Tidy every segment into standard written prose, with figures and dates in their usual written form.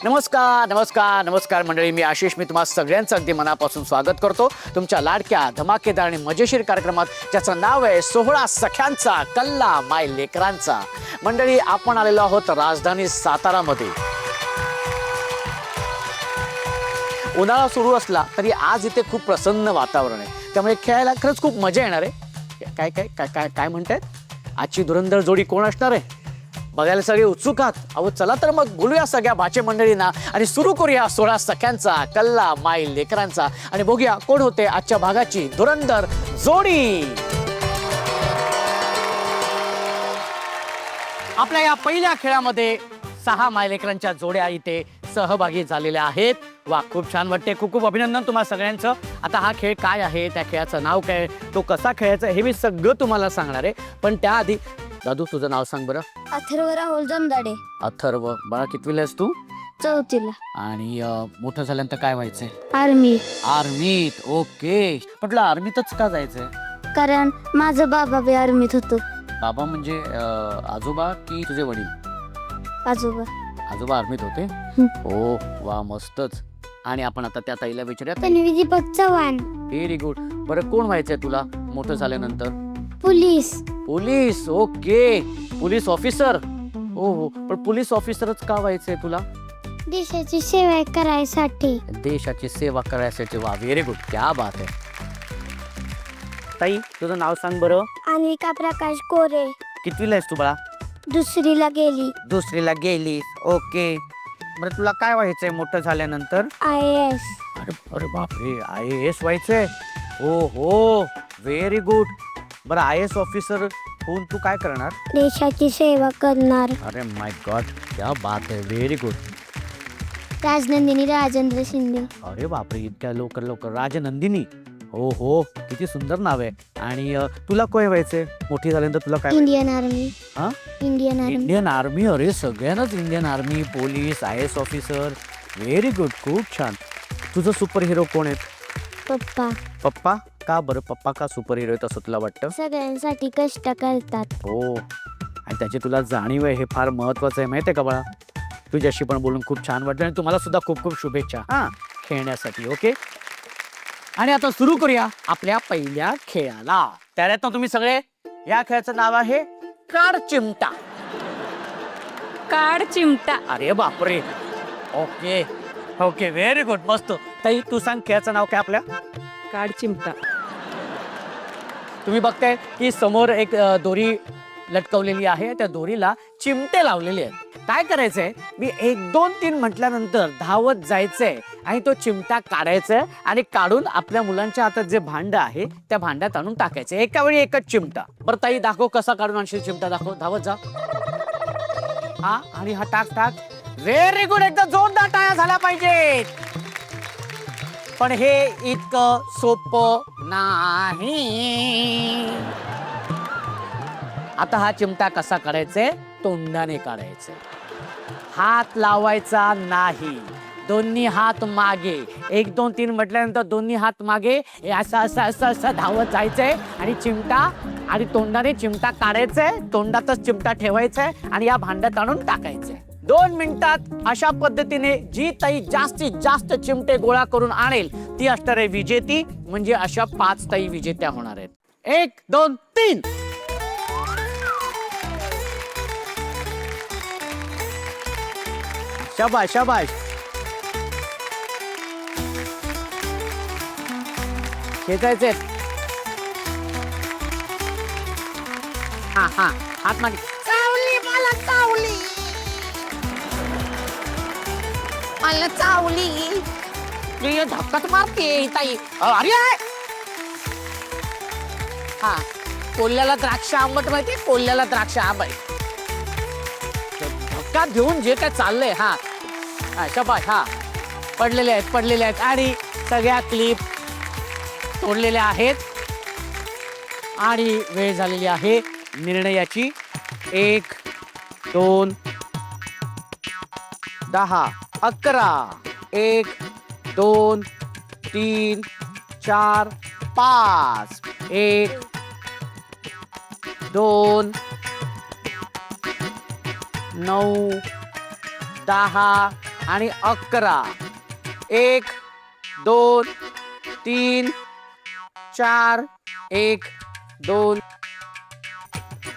नमस्कार नमस्कार नमस्कार मंडळी, मी आशिष. मी तुम्हा सगळ्यांचं अगदी मनापासून स्वागत करतो तुमच्या लाडक्या धमाकेदार आणि मजेशीर कार्यक्रमात, ज्याचं नाव आहे 16 सख्यांचा कल्ला माय लेकरांचा. मंडळी, आपण आलेलो आहोत राजधानी सातारामध्ये. उन्हाळा सुरू असला तरी आज इथे खूप प्रसन्न वातावरण आहे, त्यामुळे खेळायला खरंच खूप मजा येणार आहे. काय काय काय काय काय म्हणतायत? आजची धुरंधर जोडी कोण असणार आहे? बघायला सगळे उत्सुक आहात. अहो चला तर मग बोलूया सगळ्या भाचे मंडळींना आणि सुरू करूया 16 सख्यांचा कल्ला माय लेकरांचा आणि बघूया कोण होते आजच्या भागाची धुरंधर जोडी. आपल्या या पहिल्या खेळामध्ये 6 मायलेकरांच्या जोड्या इथे सहभागी झालेल्या आहेत. वा, खूप छान वाटते. खूप खूप अभिनंदन तुम्हाला सगळ्यांचं. आता हा खेळ काय आहे, त्या खेळाचं नाव काय, तो कसा खेळायचा हे मी सगळं तुम्हाला सांगणार आहे. पण त्याआधी दादू, तुझं नाव सांग बरं. अथर्व राहुल जमदाडे. अथर्व, बाळा कितवीला आहेस तू? 4थीला. आणि मोठं झाल्यानंतर काय व्हायचंय? आर्मी. आर्मीत. ओके, पण तुला आर्मीतच का जायचंय? कारण माझं बाबा बी आर्मीत होतो. बाबा म्हणजे आजोबा की तुझे वडील? आजोबा. आजोबा आर्मीत होते. हो, वा, मस्तच. आणि आपण आता त्या ताईला विचारूया. तन्वी दीपक चव्हाण. Very good. बरं, कोण व्हायचंय तुला मोठं झाल्यानंतर? Police. Police. Okay, police officer. हो हो, पण पोलीस ऑफिसरच का व्हायचंय तुला? देशाची सेवा करायसाठी. देशाची सेवा करायसाठी. वा, व्हेरी गुड, क्या बात आहे. ताई, तुझं नाव सांग बरं. अनिका प्रकाश कोरे. कितवीला आहेस तू बाळा? 2रीला गेली. 2रीला गेलीस. ओके, बरं तुला काय व्हायचंय मोठं झाल्यानंतर? IAS. अरे अरे बापरे, IAS व्हायचंय. हो हो, व्हेरी गुड. बरं, IAS ऑफिसर होऊन तू काय करणार? देशाची सेवा करणार. अरे माय गॉड, क्या बात आहे, व्हेरी गुड. राजनंदिनी राजेंद्र शिंदे. अरे बापरे, इतक्या लवकर लवकर राजनंदिनी. हो हो, किती सुंदर नाव आहे. आणि तुला काय व्हायचंय मोठी झाल्यानंतर? तुला काय? Indian army. हा, इंडियन आर्मी. Indian army. अरे सगळ्यांनाच Indian army, police, IAS officer. Very good, खूप छान. तुझं सुपर हिरो कोण आहेत? पप्पा. पप्पा का बरं? पप्पा का सुपर हिरो आहेत असं तुला वाटतं? सगळ्यांसाठी कष्ट करतात. हो, आणि त्याची तुला जाणीव आहे, हे फार महत्वाचं आहे, माहिती आहे का बाळा? तुझ्याशी पण बोलून खूप छान वाटलं आणि तुम्हाला सुद्धा खूप खूप शुभेच्छा हा खेळण्यासाठी. ओके, आणि आता सुरू करूया आपल्या पहिल्या खेळाला. त्यात तुम्ही सगळे, या खेळाचं नाव आहे काड चिमटा. काड चिमटा. अरे बापरे, ओके ओके, व्हेरी गुड, मस्त. ताई, तू सांग खेळाचं नाव काय आपल्या? काड चिमटा. तुम्ही बघताय की समोर एक दोरी लटकवलेली आहे, त्या दोरीला चिमटे लावलेले आहेत. काय करायचंय, मी 1 2 3 म्हटल्यानंतर धावत जायचंय आणि तो चिमटा काढायचा आणि काढून आपल्या मुलांच्या हातात जे भांड आहे त्या भांड्यात आणून टाकायचं. एका वेळी एकच चिमटा. बरं ताई, दाखव कसा काढून आणशील चिमटा, दाखव. धावत जा. हा, आणि हा टाक टाक. व्हेरी गुड, एकदम जोरदार टाळ्या झाल्या पाहिजेत. पण हे इतकं सोपं नाही. आता हा चिमटा कसा काढायचा? तोंडाने काढायचा. हात लावायचा नाही. दोन्ही हात मागे. 1 2 3 म्हटल्यानंतर दोन्ही हात मागे. असं असं असं असं धावत जायचंय आणि चिमटा आणि तोंडाने चिमटा काढायचंय, तोंडातच चिमटा ठेवायचाय आणि या भांड्यात आणून टाकायचंय. 2 मिनिटात अशा पद्धतीने जी ताई जास्तीत जास्त चिमटे गोळा करून आणेल ती असणार आहे विजेती. म्हणजे अशा 5 ताई विजेत्या होणार आहेत. 1 2 3. शाबाश शाबाश. खेचायचे. हा हा, हात मागे. चावली मला, चावली मला, चावली. मी धक्काच मारते ताई. अरे हा, कोल्ह्याला द्राक्ष आंबट माहिती? कोल्ह्याला द्राक्ष आंबट. धक्का घेऊन जे काय चाललंय. हा हा, शाबाश. हा, पडलेले आहेत पडलेले आहेत आणि सगळ्या क्लिप तोडलेल्या आहेत आणि वेळ झालेली आहे निर्णयाची. 1 2 10 11. 1 2 3 4 5. 1 2 9 10 आणि 11. 1 2 3 4 1 2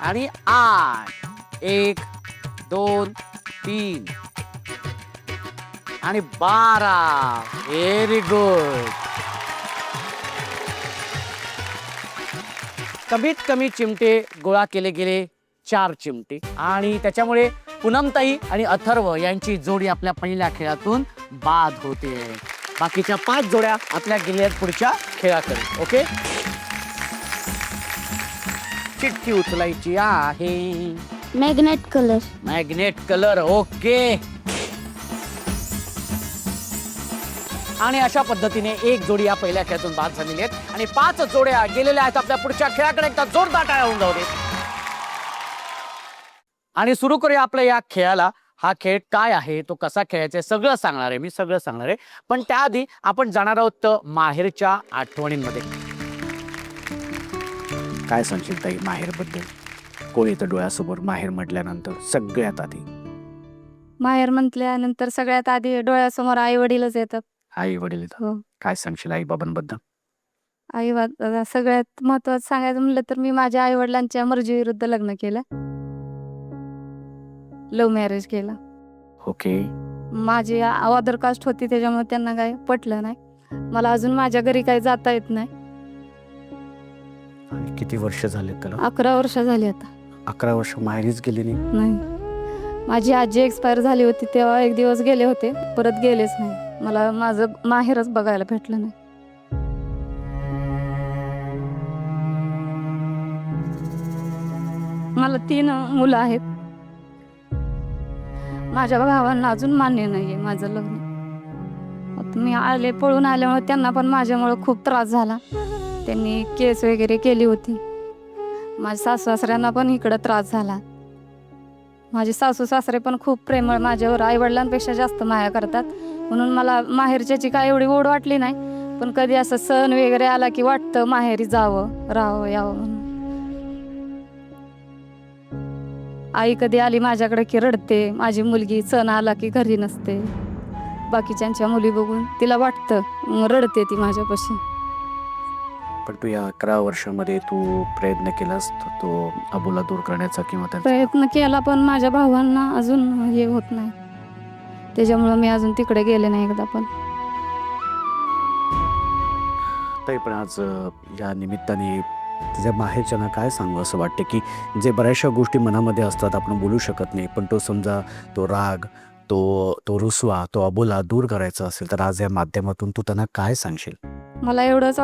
आणि 8. 1 2 3 आणि 12. Very good. कमीत कमी चिमटे गोळा केले गेले 4 चिमटे आणि त्याच्यामुळे पूनमताई आणि अथर्व यांची जोडी आपल्या पहिल्या खेळातून बाद होते. बाकीच्या 5 जोड्या आपल्या गेल्या पुढच्या खेळाकडे. ओके, चिठ्ठी उचलायची आहे. Magnet colour. Magnet colour. Okay. आणि अशा पद्धतीने एक जोडी या पहिल्या खेळातून बाद झालेली आहेत आणि 5 जोड्या गेलेल्या आहेत आपल्या पुढच्या खेळाकडे. एकदा जोरदार टाळ्या होऊन जाऊ दे. आणि सुरू करूया आपल्या या खेळाला. हा खेळ काय आहे, तो कसा खेळायचा आहे, सगळं सांगणार आहे मी, सगळं सांगणार आहे. पण त्याआधी आपण जाणार आहोत माहेरच्या आठवणींमध्ये. काय सांगशील ताई माहेर बद्दल? कोण येतं डोळ्यासमोर माहेर म्हटल्यानंतर? सगळ्यात आधी माहेर म्हटल्यानंतर सगळ्यात आधी डोळ्यासमोर आई वडीलच येतात. आई वडील येतात. हो. काय सांगशील आई बाबांबद्दल? आई सगळ्यात महत्वाचं सांगायचं म्हणलं तर मी माझ्या आई वडिलांच्या मर्जीविरुद्ध लग्न केलं. लव्ह मॅरेज केलं. ओके. माझी अदर कास्ट होती त्याच्यामुळे त्यांना काही पटलं नाही. मला अजून माझ्या घरी काही जाता येत नाही. आणि किती वर्ष झाले त्याला? 11 वर्ष झाली आता. 11 वर्ष माहेरीच गेली नाही? नाही, माझी आजी एक्सपायर झाली होती तेव्हा एक दिवस गेले होते, परत गेलेच नाही. मला माझं माहेरच बघायला भेटलं नाही. मला 3 मुलं आहेत. माझ्या भावांना अजून मान्य नाहीये माझं लग्न. आता मी पळून आल्यामुळे त्यांना पण माझ्यामुळे खूप त्रास झाला. त्यांनी केस वगैरे केली होती. माझ्या सासू सासऱ्यांना पण इकडं त्रास झाला. माझे सासू सासरे पण खूप प्रेमळ माझ्यावर आई वडिलांपेक्षा जास्त माया करतात. म्हणून मला माहेरच्याची काय एवढी ओढ वाटली नाही. पण कधी असं सण वगैरे आला की वाटतं माहेरी जावं, राहावं, यावं म्हणून. आई कधी आली माझ्याकडे की रडते. माझी मुलगी सण आला की घरी नसते. बाकीच्यांच्या मुली बघून तिला वाटतं, रडते ती माझ्यापाशी. पण तू या 11 वर्षामध्ये तू प्रयत्न केलास तो अबोला दूर करण्याचा किंवा प्रयत्न केला पण माझ्या भावांना अजून हे होत नाही. त्याच्यामुळं मी अजून तिकडे गेले नाही एकदा पण. तरी पण आज या निमित्ताने तुझ्या माहेरच्यांना काय सांगू असं वाटतं की जे बऱ्याचशा गोष्टी मनामध्ये असतात आपण बोलू शकत नाही, पण तो समजा तो राग, तो रुसवा, तो अबोला दूर करायचा असेल तर आज या माध्यमातून तू त्यांना काय सांगशील? मला एवढंच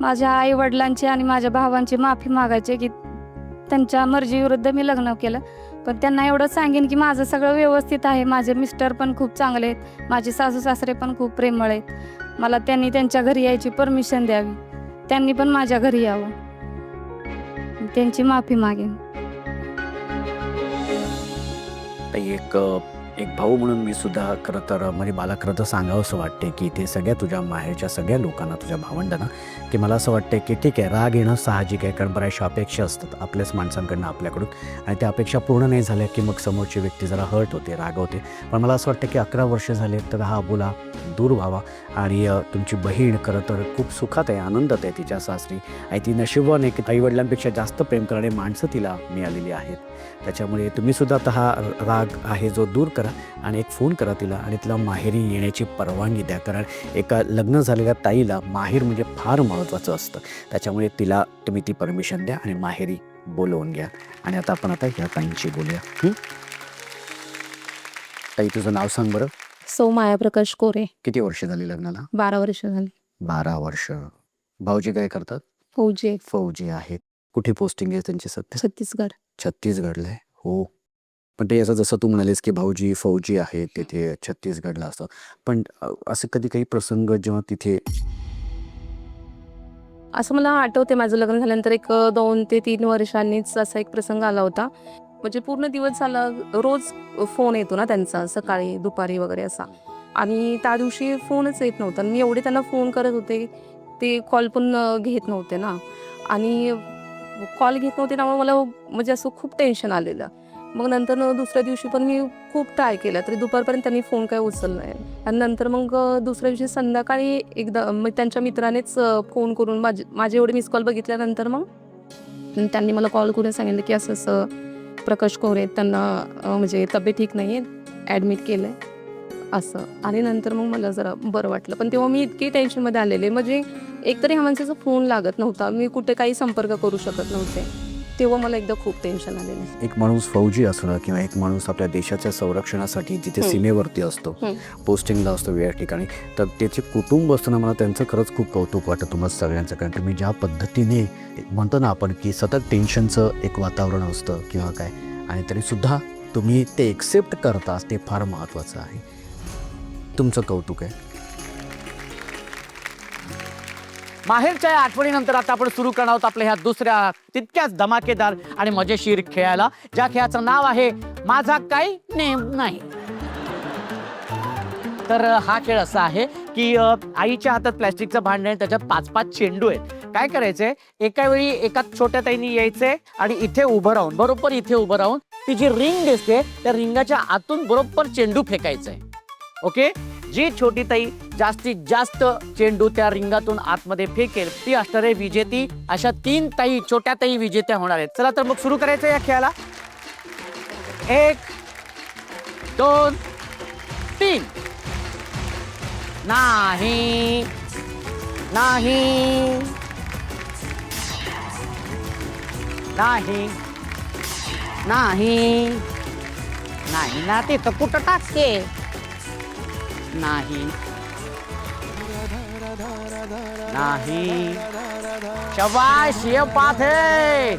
माझ्या आई वडिलांची आणि माझ्या भावांची माफी मागायची की त्यांच्या मर्जीविरुद्ध मी लग्न केलं. पण त्यांना एवढंच सांगेन की माझं सगळं व्यवस्थित आहे. माझे मिस्टर पण खूप चांगले आहेत. माझे सासू सासरे पण खूप प्रेमळ आहेत. मला त्यांनी त्यांच्या घरी यायची परमिशन द्यावी. त्यांनी पण माझ्या घरी यावं. त्यांची माफी मागेन. एक भाऊ म्हणून मी सुद्धा खरं तर म्हणजे मला खरं तर सांगावं असं वाटते की ते सगळ्या तुझ्या माहेरच्या सगळ्या लोकांना, तुझ्या भावंडांना, की मला असं वाटतं की ठीक आहे, राग येणं साहजिक आहे. कारण बऱ्याचशा अपेक्षा असतात आपल्याच माणसांकडनं आपल्याकडून आणि त्या अपेक्षा पूर्ण नाही झाल्या की मग समोरची व्यक्ती जरा हर्ट होते, रागवते. पण मला असं वाटतं की 11 वर्ष झाले तर हा अबोला दूर व्हावा. आणि तुमची बहीण खरं तर खूप सुखात आहे, आनंदात आहे तिच्या सासरी आणि ती नशिबवान आहे की आईवडिलांपेक्षा जास्त प्रेम करणारी माणसं तिला मिळालेली आहेत. त्याच्यामुळे तुम्हीसुद्धा आता हा राग आहे जो दूर करा आणि एक फोन करा तिला आणि तिला माहेरी येण्याची परवानगी द्या. कारण एका लग्न झालेल्या ताईला माहेर म्हणजे फार महत्त्वाचं असतं. त्याच्यामुळे तिला तुम्ही ती परमिशन द्या आणि माहेरी बोलवून घ्या. आणि आता आपण ह्या ताईंशी बोलूया. ताई तुझं नाव सांग बरं. सौ माया प्रकाश कोरे. किती वर्ष झाली लग्नाला? 12 वर्ष झाली. 12 वर्ष. भाऊजी काय करतात? फौजी आहेत. फौजी आहेत. कुठे पोस्टिंग आहे त्यांची सध्या? छत्तीसगड. छत्तीसगडला आहे. हो. पण ते असं जसं तू म्हणालीस की भाऊजी फौजी आहेत तिथे छत्तीसगडला असतं, पण असं कधी काही प्रसंग जेव्हा तिथे असं मला आठवते माझं लग्न झाल्यानंतर एक 2 ते 3 वर्षांनीच असा एक प्रसंग आला होता. म्हणजे पूर्ण दिवस झाला, रोज फोन येतो ना त्यांचा, सकाळी दुपारी वगैरे असा. आणि त्या दिवशी फोनच येत नव्हता. मी एवढे त्यांना फोन करत होते, ते कॉल पण घेत नव्हते ना. आणि कॉल घेत नव्हते त्यामुळे मला म्हणजे असं खूप टेन्शन आलेलं. मग नंतर दुसऱ्या दिवशी पण मी खूप ट्राय केला तरी दुपारपर्यंत त्यांनी फोन काय उचलला नाही. आणि नंतर मग दुसऱ्या दिवशी संध्याकाळी एकदा मग त्यांच्या मित्रानेच फोन करून माझे एवढे मिस कॉल बघितल्यानंतर मग त्यांनी मला कॉल करून सांगितलं की असं असं प्रकाश कोरे त्यांना म्हणजे तब्येत ठीक नाही आहे, ॲडमिट केलं आहे असं. आणि नंतर मग मला जरा बरं वाटलं. पण तेव्हा मी इतकी टेन्शनमध्ये आलेले, म्हणजे एकतरी ह्या माणसाचा फोन लागत नव्हता, मी कुठे काही संपर्क करू शकत नव्हते. तेव्हा मला एकदा खूप टेन्शन आलेलं. एक माणूस फौजी असणं किंवा एक माणूस आपल्या देशाच्या संरक्षणासाठी जिथे सीमेवरती असतो, पोस्टिंगला असतो वेगळ्या ठिकाणी, तर त्याचे कुटुंब असताना मला त्यांचं खरंच खूप कौतुक वाटतं तुम्हाला सगळ्यांचं. कारण तुम्ही ज्या पद्धतीने म्हणतो ना आपण की सतत टेन्शनचं एक वातावरण असतं किंवा काय, आणि तरीसुद्धा तुम्ही ते एक्सेप्ट करता, ते फार महत्त्वाचं आहे. तुमचं कौतुक आहे. माहेरच्या या आठवणीनंतर आता आपण सुरू करणार आहोत आपल्या ह्या दुसऱ्या तितक्याच धमाकेदार आणि मजेशीर खेळाला, ज्या खेळाचं नाव आहे माझा काही नेम नाही. तर हा खेळ असा आहे की आईच्या हातात प्लॅस्टिकचं भांडण आहे, त्याच्यात 5-5 चेंडू आहेत. काय करायचंय, एका वेळी एका छोट्या ताईनी यायचंय आणि इथे उभं राहून, बरोबर इथे उभं राहून ती जी रिंग दिसते त्या रिंगाच्या आतून बरोबर चेंडू फेकायचंय. ओके, जी छोटी ताई जास्तीत जास्त चेंडू त्या रिंगातून आतमध्ये फेकेल ती असणार आहे विजेती. अशा 3 ताई, छोट्या ताई विजेत्या होणार आहेत. चला तर मग सुरू करायचं या खेळाला. 1 2 3. नाही नाही नाही नाही नाही ना, ते तर कुठं टाकते. नाही नाही, शाबाश, ये बात है.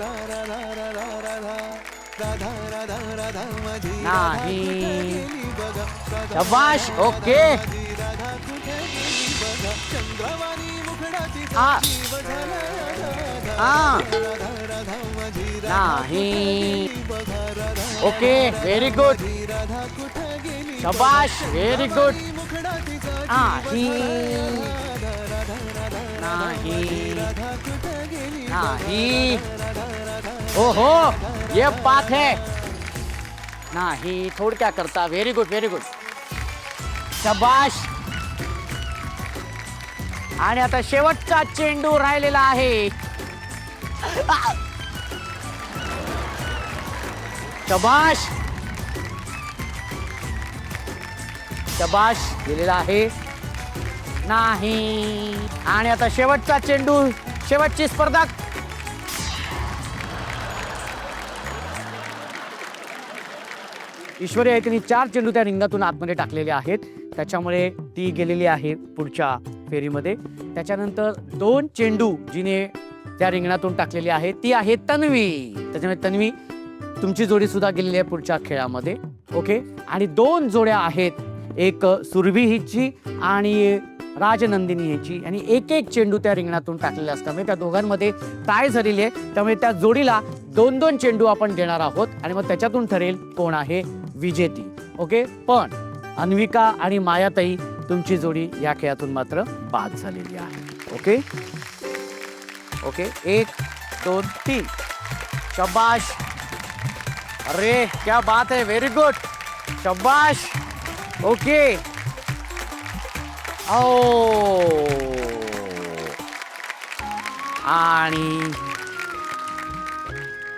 नाही, शाबाश, ओके. नाही, ओके, व्हेरी गुड, शाबाश, व्हेरी गुड. नाही नाही नाही, ओहो, ये बात है. नाही, थोड क्या करता. व्हेरी गुड, व्हेरी गुड, शाबाश. आणि आता शेवटचा चेंडू राहिलेला आहे. शाबाश, शाबाश, गेलेला आहे. नाही, आणि आता शेवटचा चेंडू, शेवटची स्पर्धा. ईश्वरी आहे तिने 4 चेंडू त्या रिंगातून आतमध्ये टाकलेले आहेत, त्याच्यामुळे ती गेलेली आहे पुढच्या फेरीमध्ये. त्याच्यानंतर 2 चेंडू जिने त्या रिंगणातून टाकलेली आहे ती आहे तन्वी. त्याच्यामुळे तन्वी, तुमची जोडी सुद्धा गेलेली आहे पुढच्या खेळामध्ये. ओके, आणि 2 जोड्या आहेत, एक सुरभी हिची आणि राजनंदिनी याची, आणि एक चेंडू त्या रिंगणातून टाकलेला असल्यामुळे त्या दोघांमध्ये टाय झालेली आहे. त्यामुळे त्या जोडीला 2-2 चेंडू आपण देणार आहोत आणि मग त्याच्यातून ठरेल कोण आहे विजेती. ओके, पण अन्विका आणि मायाताई तुमची जोडी या खेळातून मात्र बाद झालेली आहे. ओके ओके, 1 2 3, शाबाश. अरे क्या बात है, व्हेरी गुड, शाबाश. ओके, आणि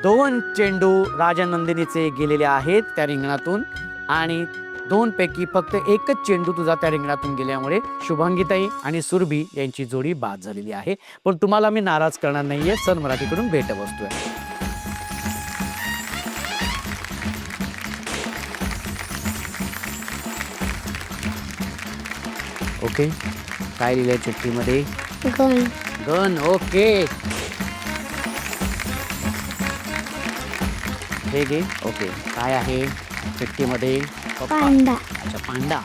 2 चेंडू राजनंदिनीचे गेलेले आहेत त्या रिंगणातून, आणि 2 पैकी फक्त एकच चेंडू तुझा त्या रिंगणातून गेल्यामुळे शुभांगीताई आणि सुरभी यांची जोडी बाद झालेली आहे. पण तुम्हाला मी नाराज करणार नाहीये, सन मराठीकडून भेटवस्तू आहे. ओके, काय लिहिलंय चिठ्ठीमध्ये? गण. गन. ओके, हे घे. ओके, काय आहे चिठ्ठीमध्ये? पांडा. अच्छा, पांडा.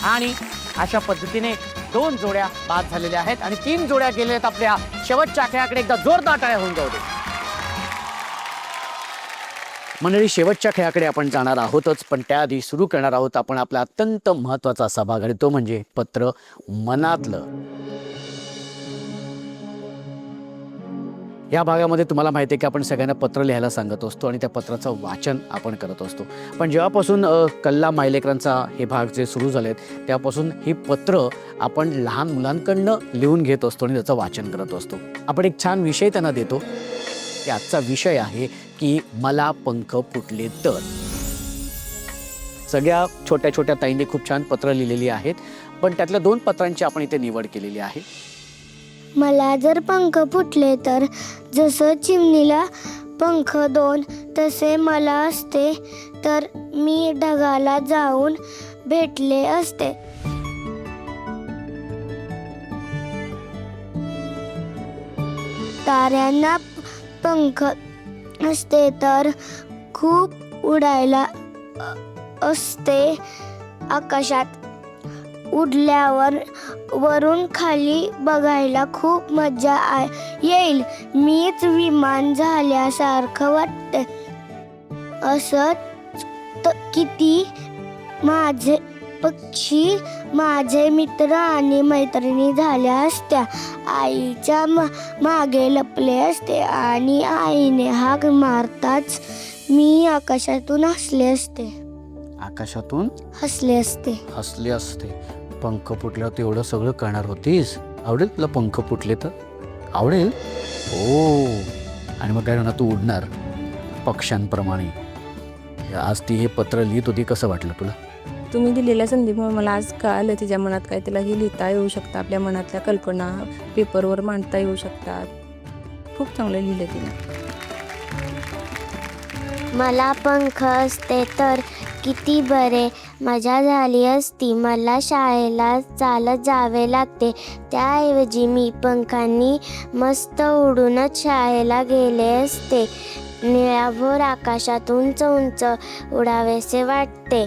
आणि अशा पद्धतीने 2 जोड्या बाद झालेल्या आहेत आणि 3 जोड्या गेल्या आहेत आपल्या शेवटच्या खेळाकडे. एकदा जोरदार टाळ्या होऊन जाऊ दे. मंडळी, शेवटच्या खेळाकडे आपण जाणार आहोतच, पण त्याआधी सुरू करणार आहोत आपण आपला अत्यंत महत्त्वाचा असा भाग, आणि तो म्हणजे पत्र मनातलं. या भागामध्ये तुम्हाला माहिती आहे की आपण सगळ्यांना पत्र लिहायला सांगत असतो आणि त्या पत्राचं वाचन आपण करत असतो. पण जेव्हापासून कल्ला मायलेकरांचा हे भाग जे सुरू झालेत तेव्हापासून ही पत्र आपण लहान मुलांकडनं लिहून घेत असतो आणि त्याचं वाचन करत असतो. आपण एक छान विषय त्यांना देतो की आजचा विषय आहे की मला पंख फुटले तर. सगळ्या छोट्या छोट्या ताईंनी खूप छान पत्र लिहिलेली आहेत, पण त्यातल्या 2 पत्रांची आपण इथे निवड केलेली आहे. मला जर पंख फुटले तर जसं चिमणीला पंख 2 तसे मला असते, तर मी ढगाला जाऊन भेटले असते. ताऱ्यांना पंख असते तर खूप उडायला असते आकाशात. उडल्यावर वरून खाली बघायला खूप मजा येईल. मीच विमान झाल्यासारखं वाटते. असं किती माझे पक्षी माझे मित्र आणि मैत्रिणी झाल्या असत्या. आईच्या मागे लपले असते आणि आईने हाक मारताच मी आकाशातून हसले असते. आकाशातून हसले असते. हसले असते. पंख फुटल्यावर तू एवढं सगळं करणार होतीस. आवडेल तुला पंख फुटले तर? आवडेल हो. आणि मग काय होणार, तू उडणार पक्ष्यांप्रमाणे. आज ती हे पत्र लिहित होती, कसं वाटलं तुला? तुम्ही दिलेल्या संधीमुळे मला आज कळालं तिच्या मनात काय, तिलाही लिहिता येऊ शकतं, आपल्या मनातल्या कल्पना पेपरवर मांडता येऊ शकतात. खूप चांगलं लिहिलं तिने. मला पंख असते तर किती बरे मजा झाली असती. मला शाळेला चालत जावे लागते, त्याऐवजी मी पंखांनी मस्त उडूनच शाळेला गेले असते. निळाभोर आकाशात उंच उंच उडावेसे वाटते.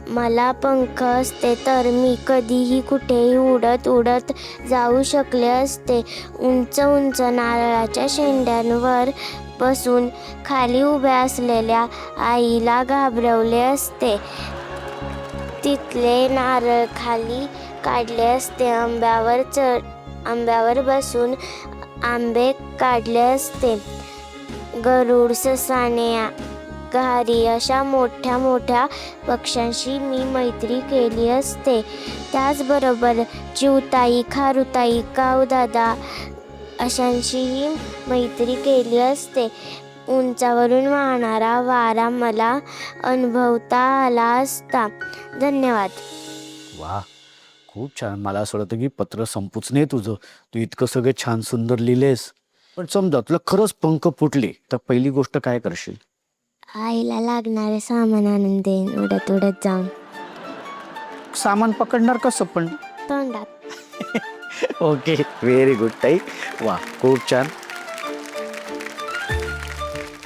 मला पंख असते तर मी कधीही कुठेही उडत उडत जाऊ शकले असते. उंच उंच नारळाच्या शेंड्यांवर बसून खाली उभ्या असलेल्या आईला घाबरवले असते. तिथले नारळ खाली काढले असते. आंब्यावर बसून आंबे काढले असते. गरुड, ससाणे, घारी अशा मोठ्या मोठ्या पक्ष्यांशी मी मैत्री केली असते. त्याचबरोबर चिवताई, खारुताई, कावदादा अशांशीही मैत्री केली असते. उंचावरून वाहणारा वारा मला अनुभवता आला असता. धन्यवाद. वा, खूप छान. मला असं वाटतं की पत्र संपूच नाही तुझं. तू इतकं सगळं छान सुंदर लिहिलेस. पण समजा तुला खरंच पंख फुटले तर पहिली गोष्ट काय करशील? आईला लागणारे सामान आणून देईन उडत उडत जाऊन. सामान पकडणार कसं पण? तोंडात. ओके, व्हेरी गुड ताई. वा, खूप छान.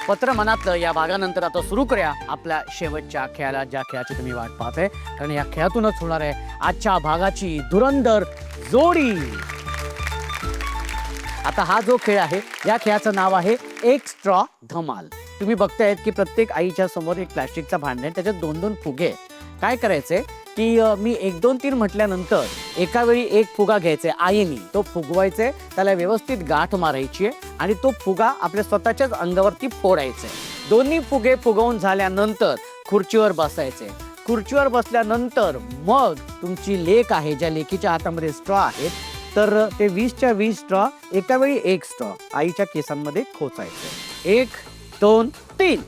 पत्र मनातलं या भागानंतर आता सुरू करूया आपल्या शेवटच्या खेळाला, ज्या खेळाची तुम्ही वाट पाहताय, कारण या खेळातूनच होणार आहे आजच्या भागाची धुरंधर जोडी. आता हा जो खेळ आहे या खेळाचं नाव आहे एक स्ट्रॉ धमाल. तुम्ही बघतायत की प्रत्येक आईच्या समोर एक प्लॅस्टिकचा भांड आहे, त्याच्यात 2-2 फुगे. काय करायचंय की मी 1, 2, 3 म्हटल्यानंतर एका वेळी एक फुगा घ्यायचा आईनी, तो फुगवायचे, त्याला व्यवस्थित गाठ मारायची आहे आणि तो फुगा आपल्या स्वतःच्याच अंगावरती फोडायचा. दोन्ही फुगे फुगवून झाल्यानंतर खुर्चीवर बसायचे. खुर्चीवर बसल्यानंतर मग तुमची लेक आहे, ज्या लेकीच्या हातामध्ये स्ट्रॉ आहेत, तर ते 20च्या 20 स्ट्रॉ एका वेळी एक स्ट्रॉ आईच्या केसांमध्ये खोचायचे. 1, 2, 3.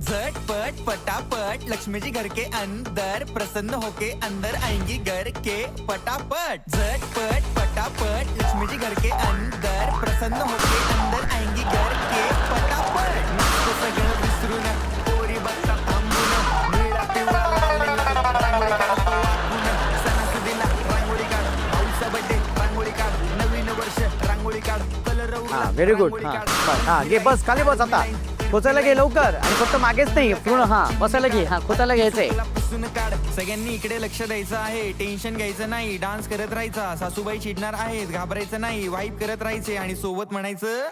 झटपट पटापट लक्ष्मी जी घर के अंदर प्रसन्न होके अंदर आएंगी घर के पटापट. झटपट पटापट लक्ष्मी जी घर के अंदर प्रसन्न होके अंदर आएंगी घर के पटापट. नको सगळं विसरून पोरी बघता थांबून निळा पिवळा लाल लाल रांगोळी काढ वागून. सणासुदीला रांगोळी काढ, भाऊचा बर्थडे रांगोळी काढ, नवीन वर्ष रांगोळी काढ, कलर हा, व्हेरी गुड. हा, घे, बस खाली बस. आता खोचायला घे लवकर, आणि फक्त मागेच नाही, पूर्ण हा बसायला घे. हा, खोचायला घ्यायचंय. पुसून काढ. सगळ्यांनी इकडे लक्ष द्यायचं आहे, टेन्शन घ्यायचं नाही, डान्स करत राहायचा. सासूबाई चिडणार आहेत, घाबरायचं नाही, वाईप करत राहायचे आणि सोबत म्हणायचं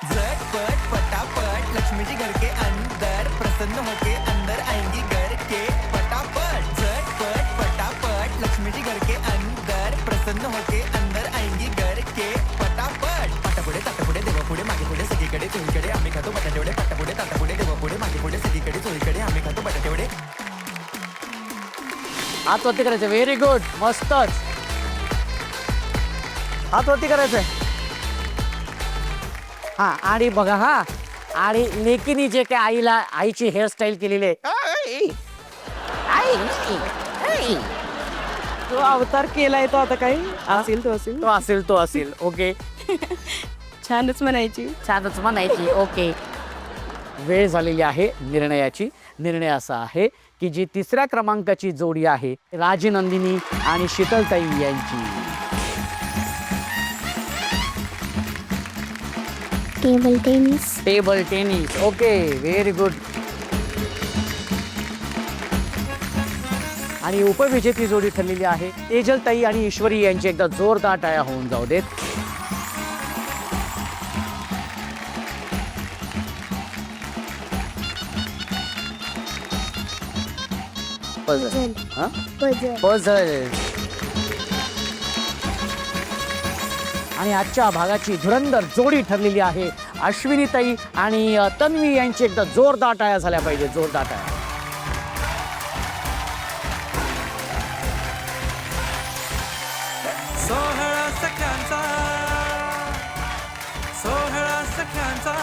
झटपट पटापट लक्ष्मी जी घर के अंदर प्रसन्न होके अंदर आएंगी घर के पटापट. झटपट पटापट लक्ष्मी जी घर के अंदर प्रसन्न होके अंदर आएंगी घर के पटापट. पाटापुढे ताटापुढे देवापुढे मागे हात वरती करायचं. व्हेरी गुड, मस्तच. हात वरती करायचंय. हा आणि बघा हा, आणि लेकीनी जे काय आईला आईची हेअरस्टाईल केलेली आहे. तो अवतार केलाय तो आता काही असेल तो असेल. ओके, छानच म्हणायची. छानच म्हणायची. ओके, वेळ झालेली आहे निर्णयाची. निर्णय असा आहे की जी तिसऱ्या क्रमांकाची जोडी आहे राजनंदिनी आणि शीतलताई यांची. Table tennis. Table tennis. Okay, very good. आणि उपविजेती जोडी ठरलेली आहे तेजलताई आणि ईश्वरी यांची. एकदा जोरदार टाळ्या होऊन जाऊ देत. पझल. हा? पझल. आणि आजच्या भागाची धुरंधर जोडी ठरलेली आहे अश्विनीताई आणि तन्वी यांची. एकदा जोरदार टाळ्या झाल्या पाहिजे, जोरदार टाळ्या. सोहळा सख्यांचा, सोहळा सख्यांचा,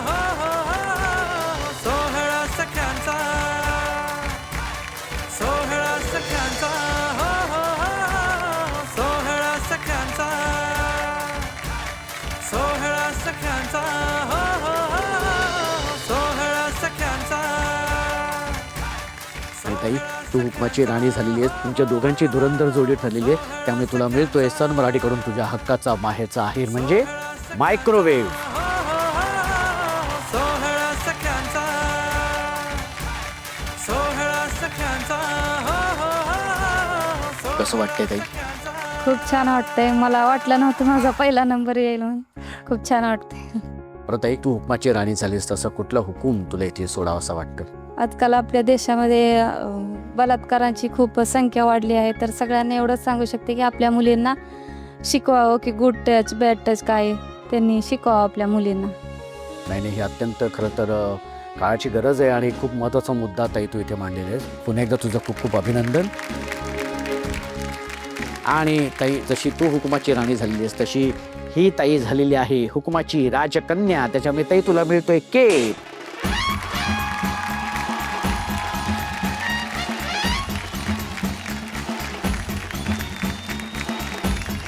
हो हो हो, सोहळा सख्यांचा, सोहळा सख्यांचा, हो हो हो, सोहळा सख्यांचा, सोहळा सख्यांचा, हो हो हो, सोहळा सख्यांचा. ताई, तू हुकमाची राणी झालेली आहेस. तुमच्या दोघांची धुरंधर जोडी ठरलेली आहे. त्यामुळे तुला मिळतोय सन मराठीकडून तुझ्या हक्काचा माहेरचा आहेर म्हणजे मायक्रोवेव्ह. सोहळा सख्यांचा, सोहळा सख्यांचा, हो हो हो. कसं वाटतंय ताई? खूप छान वाटतंय. मला वाटलं नव्हतं माझा पहिला नंबर येईल म्हणून. खूप छान वाटतंय. परत ताई, तू हुकमाची राणी झालीस, तसं कुठला हुकूम तुला इथे सोडावा असं वाटतं? आजकाल आपल्या देशामध्ये बलात्कारांची खूप संख्या वाढली आहे. तर सगळ्यांना एवढंच सांगू शकते की आपल्या मुलींना शिकवावं की गुड टच बॅड टच काय त्यांनी शिकवावं आपल्या मुलींना. नाही नाही, हे अत्यंत खरं तर काळाची गरज आहे आणि खूप महत्त्वाचा मुद्दा ताई तू इथे मांडलेला आहेस. पुन्हा एकदा तुझं खूप खूप अभिनंदन. आणि ताई, जशी तू हुकुमाची राणी झालेली आहेस तशी ही ताई झालेली आहे हुकुमाची राजकन्या. त्याच्यामुळे ताई तुला मिळतोय केक.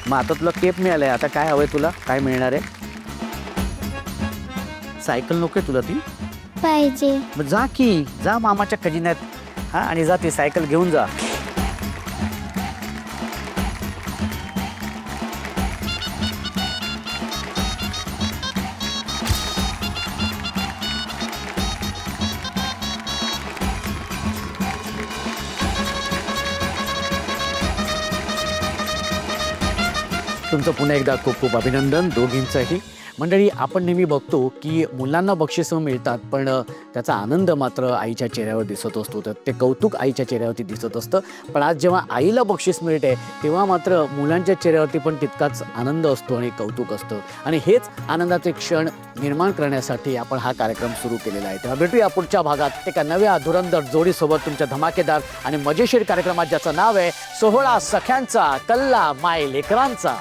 मग आता तुला केप मिळालाय, आता काय हवंय तुला? काय मिळणार आहे? सायकल नकोय तुला ती? पाहिजे. मग जा की, जा मामाच्या खजिन्यात. हा, आणि जा ती सायकल घेऊन जा. तुमचं पुन्हा एकदा खूप खूप अभिनंदन दोघींचंही. मंडळी, आपण नेहमी बघतो की मुलांना बक्षिसं मिळतात, पण त्याचा आनंद मात्र आईच्या चेहऱ्यावर दिसत असतो. तर ते कौतुक आईच्या चेहऱ्यावरती दिसत असतं. पण आज जेव्हा आईला बक्षीस मिळते तेव्हा मात्र मुलांच्या चेहऱ्यावरती पण तितकाच आनंद असतो आणि कौतुक असतं. आणि हेच आनंदाचे क्षण निर्माण करण्यासाठी आपण हा कार्यक्रम सुरू केलेला आहे. तेव्हा भेटूया पुढच्या भागात एका नव्या धुरंधर जोडीसोबत तुमच्या धमाकेदार आणि मजेशीर कार्यक्रमात, ज्याचं नाव आहे सोहळा सख्यांचा कल्ला माय लेकरांचा.